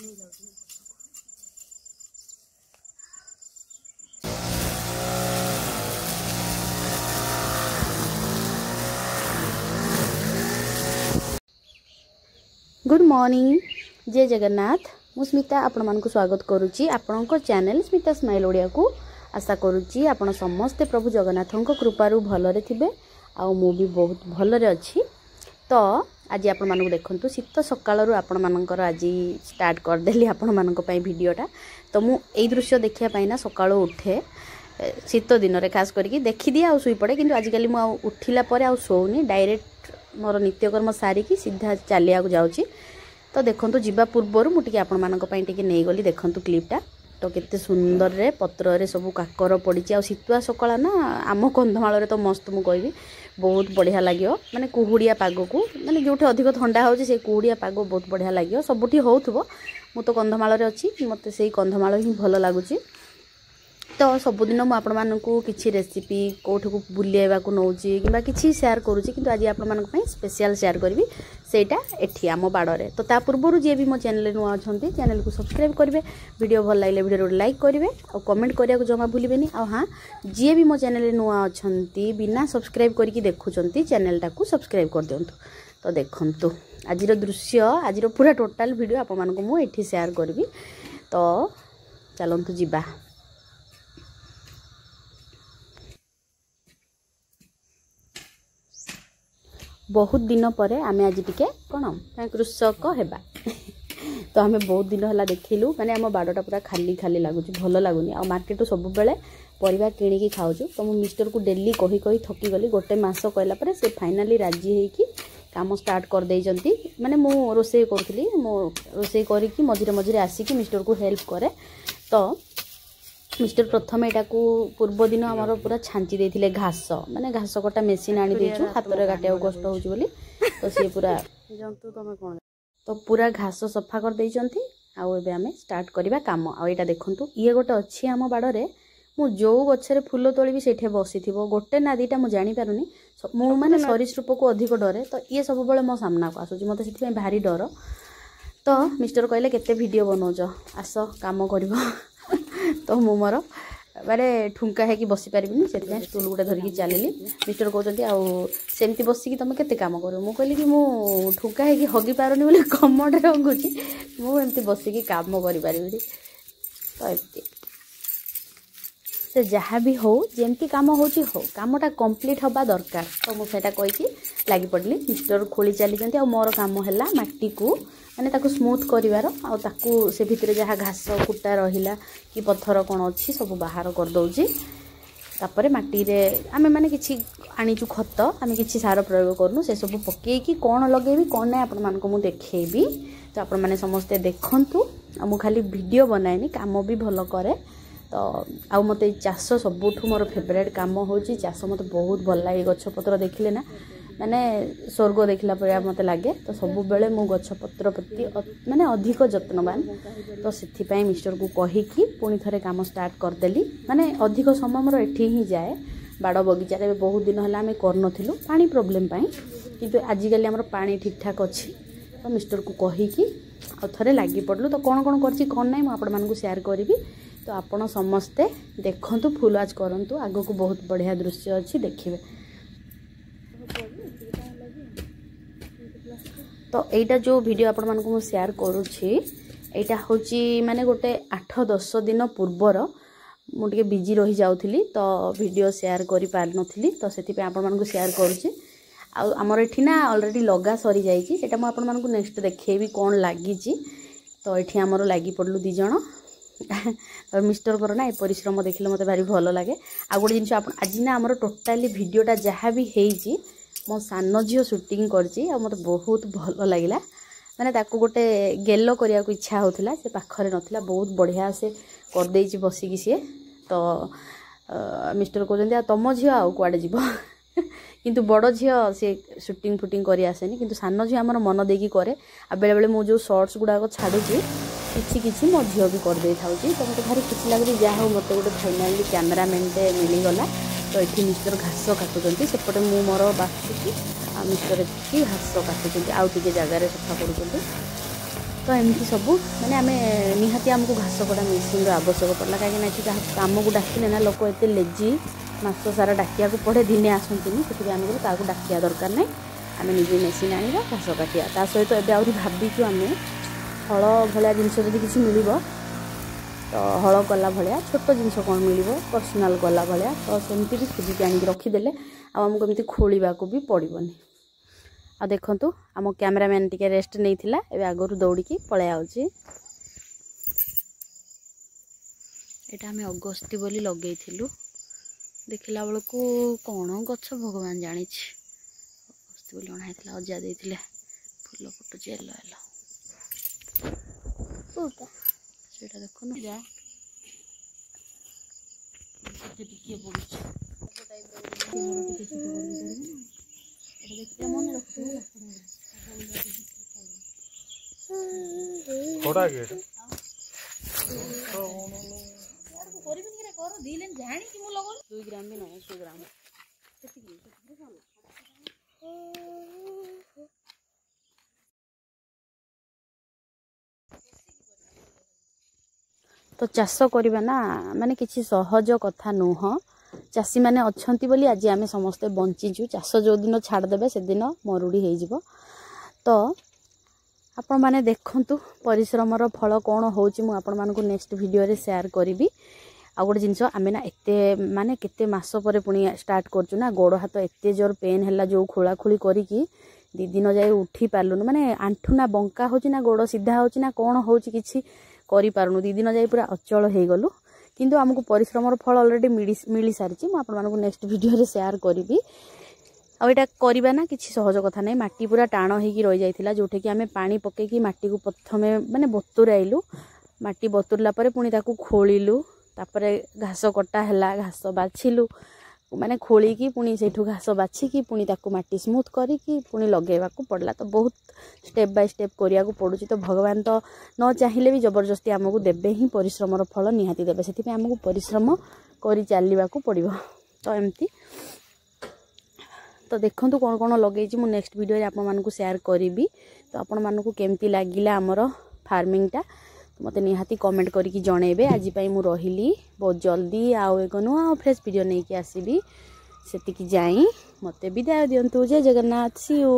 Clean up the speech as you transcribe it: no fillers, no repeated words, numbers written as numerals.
Good morning, जय जगन्नाथ। मु स्मिता आपण मानक स्वागत करुच्ची आपणकर चैनल स्मिता स्माइल ओडिया को। आशा करुच्ची आपण समस्ते प्रभु जगन्नाथों कृपारू भलरे थिबे आ मु भी बहुत भलरे अच्छी। तो आज आपण मानक देखंतु शीत सकाळरू आपण मानकर आज स्टार्ट कर देली आपण मानक पई वीडियोटा। तो मु एई दृश्य देखिया पई ना सकाळू उठे शीत दिन रे खास करके देखि दिया आ सुई पड़े, किंतु आजिकली मु उठिला परे आ सोउनी, डायरेक्ट मोर नित्यकर्म सारिकी सीधा चलिया जाऊँगी। तो देखो जीवा पूर्वर मुझे आपण मानक नहीं गली देखु क्लिपटा। तो केते सुंदर रे पत्र रे सब काकर पड़ी आ शीतुआ सकाळ ना आम कंधमाल तो मस्त मु कहबी बहुत बढ़िया लगे। माने कुहुड़िया पाग को माने जो अधिक ठंडा होची से कुहुड़िया पाग बहुत बढ़िया लगे। सबुठी होउथबो, मु तो कंधमाल रे अच्छी, मते सेही कंधमाल ही भल लगुची। तो सबुदिन मु आपण मानकु किछि रेसिपी कोठकु बुलियाबा को नौची किबा किछि शेयर करूची, किंतु आज आपण मानक पई स्पेशल शेयर करबी सेटा एठी आमो बाडरे। तो ता पूर्वरु जे भी मो चैनल नुआ अछंती चैनल को सब्सक्राइब करबे, वीडियो भल लागले वीडियो लाइक करबे और कमेंट करिया को जमा भूलिबेनी। आ हां, जे भी मो चैनल नुआ अछंती बिना सब्सक्राइब करके देखुचंती चैनलटा को सब्सक्राइब कर दियंतु। तो देखंतु आजिरो दृश्य, आजिरो पूरा टोटल वीडियो आपण मानक मु एठी शेयर करबी। तो चलंतु जिबा। बहुत दिन पर आम आज टिके कौन कृषक हेबा। तो आम बहुत दिन है देखिलु, माने आम बाड़टा पूरा खाली खाली लगुच, भल लगुनि। आ मार्केट सब बेले परिवा किणिकी खाऊछु। तो मु मिस्टर को डेली कही कही थकी गली। गोटे मास कहला पर से फाइनाली राजी होइकी काम स्टार्ट कर देइजंती। माने मु रोसे करथली, मु रोसे करिकी मझिरे मझिरे आसिकी मिस्टर को हेल्प करे। तो मिस्टर प्रथम एटा को पूर्व दिन आमर पूरा छांची देथिले घास, माने घास कटा मेसीन आनी देछु, हाथ रे काटिया कष्ट होउछ बोली। तो से पूरा जंतु तमे कोन तो पूरा घास सफा कर देइचंती। आ एबे हमें स्टार्ट करिबा काम। आ एटा देखंतु ये गोटे अछि आम बाडरे, मु जो गछरे फूल तोळी सेठे बसिथिबो गोटे ना दीटा मु जानि पारुनी। मु माने सरीसृप को अधिक डरे। तो ये सब बेले मो सामना को आसुची, मते सेठी भारी डर। तो मिस्टर कहले केते वीडियो बनौछ, आस काम करिवो। तो मु मोर माने ठुंका है कि बसी पारिबिनी, से स्टूल गोटे धरिकी चलिली। मिस्टर कहते आमती बसिकी तुम केते काम कर। मु कहली कि मु ठुंका है कि हगी पारुनी बोले कमरे हगुची, मुझे बसिकी काम करि पारिबिनी। तो एमती से जहाँ भी हो जेमती काम होची हो, कामटा कंप्लीट हवा दरकार। तो मुझे कहीकि लगी पड़ली। मिस्टर खोली चली आ मोर काम है माटी को माने ताको स्मूथ करिवार, आ ताको से भितर जहाँ घास कुटा रहिला कि पत्थर कौन अच्छी सब बाहर कर दउची। तापरे माटी रे आमे माने किछि आनीचु खत, आमे किछि सार प्रयोग करनु, से सब पकेकी कौन लगेबी कौन नै आपण मानको मु देखेबी। तो आपण माने समस्ते देखंतु। आ मु खाली वीडियो बनाएनी, काम भी भल करे। तो आ मते चाष सबुठु मोर फेवरेट काम होची चाष। मते बहुत भल लागे गछपत्र देखिले ना, माने स्वर्ग देखला पर मते लागे। तो सब बेले मु गछपत्र प्रति माने अधिक जत्नवान। तो सेथि पई मिस्टर को कही कि पुणी थरे काम स्टार्ट कर देली। माने अधिक समय मोर एठी ही जाए बाड़ बगीचा रे। बहुत दिन हला आमे करनथिलु पानी प्रॉब्लम पई, किंतु आजिकली हमर पानी ठीक ठाक अछि। तो मिस्टर को कही कि आ थरे लागि पड़लु। तो कोन कोन करछि कोन नै मु आपण मानकु शेयर करबी। तो आपण समस्ते देखंतु, फुल आज करंतु, आगो को बहुत बढ़िया दृश्य अछि देखिबे। तो एटा जो वीडियो आपण मानकु मु शेयर करूछि एटा होची माने गोटे 8-10 दिन पूर्वर मु टिके बिजी रही जाउथली। तो वीडियो शेयर करि पार नथली। तो सेति पे आपण मानकु शेयर करूछि। आ हमर एठी ना ऑलरेडी लगा सरी जाईची, सेटा मु आपण मानकु नेक्स्ट देखेबी कोन लागिची। तो एठी हमर लागि पडलु 2 जण। और मिस्टर कर ना ए परिश्रम देखिले मते भारी भलो लागे। आ गोटे जिनिस आपण आज ना हमर टोटली वीडियोटा जहाँ भी हेइची मो सान झील शूटिंग करची। आ मते बहुत भलो लागिला, माने ताको गोटे गेलो करिया को इच्छा होथिला, से पाखरे नथिला, बहुत बढ़िया से कर देइची बसिकी सी। तो मिस्टर कहते तुम झील आ कुआडे जीव किंतु बड़ झील से शूटिंग फुटिंग करी आसेनी, किंतु सान झील आमर मन देकी करे। आ बेले बेले मु जो शॉर्ट्स गुडाक छाड़ुची किछि किछि मो झील भी कर दे थाउची। तो मते भारी खुशी लागुची, जा हो मते गोटे फाइनाली कैमरामैनटे मिलीगला। तो ये मिस्टर घास काटुंट सेपटे मु मोर बाछुची आ मिस्टर घास काटुंट आउ टे जगार सफा कर। तो एमती सब माने आम निहाती आमको घास कटा मेसीन आवश्यक पड़ा कहीं काम को डाकिले ना लोक एत लेजी मास सारा डाकिया पड़े दिने आसती से आम क्या डाकिया दरकार ना आम निजे मेसीन आना घास काटिया ता सहित एवं भाविचु आम हल भाया जिनस जब किसी मिल तो हल कला भाया छोट जिनस कौन मिल पर्सनाल कला भाया तो सेमती भी खुदिक आनिक रखीदे आमको एमती खोलिया भी पड़ोनी। आ देखंतु आम कैमरामैन टिके रेस्ट नहीं थिला एबे आगरु दौड़िकी पळे आउची। एटा हमें अगस्ती बोली लगेइथिलु देखिला बेलकु कौन गछ भगवान जानी अगस्ती बोली अणा हेतला अजा देथिले फूल फुटुची येलो येलो सेटा देखनु जा सेटे टिके पडुची टाइप रो टिके देखते मन थोड़ा गेट कर दिले जानी कि मु लगन 2 ग्राम भी नहीं 100 ग्राम तो चाष करवा ना माने किसी सहज कथा नुह चाषी मैंने अच्छा बोली आज आम समस्ते बंचीचु चाष जो दिन छाड़देवे से दिन मरुड़ी हो तो आपण मैंने देखंतु परिश्रमर फल कौन होपण नेक्स्ट वीडियो रे शेयर करी। आ गोटे जिनस आम ना एते माने केते मास पर पुणी स्टार्ट करचु ना गोड़ हाथ एते जोर पेन है जो खोलाखोली करी 2 दिन जाए उठी पार्लुनु माने आंठू ना बंका हो ना गोड़ सीधा हो ना कौन हो किसी करि पारुनु 2 दिन जाए पूरा अचल हो गलु किंतु आमको परिश्रमर फल ऑलरेडी मिली सारी मुझे नेक्स्ट वीडियो रे शेयर करी। आईटा करवा ना किसी सहज कथा नहीं माटी पूरा टाण हो रही जाइथिला जोठे कि आमे पानी पकेकी माटी को प्रथमे माने बतुराइलु माटी बतुरला परे पुणी ताकू खोलिलु तापरे घास कटा हैला घास बाछिलु माने खोलिकी पुणी सेठू घास बाछिकी पुणी ताकू माटी स्मूथ करिकी पुणी लगेवा को पड़ला तो बहुत स्टेप बाय स्टेप करिया को पड़ुची तो भगवान तो न चाहिए भी जबरदस्ती आमको देबे ही परिश्रमर फल निहाती देबे से आमको परिश्रम करी चलवा को पड़ो तो एमती तो देखंतु कौन कौन लगे मु नेक्स्ट वीडियो रे आपण मानकु शेयर करी तो आपण मानकु केमती लागिला हमर फार्मिंग टा मते निहाती कमेंट करके जणेबे। आज पई मु रहिली बहुत जल्दी आउ एक नुआ फ्रेश वीडियो नहीं कि आसीबी सेतिकी जाई मते विदाय दियंतु। जय जगन्नाथ सी यू।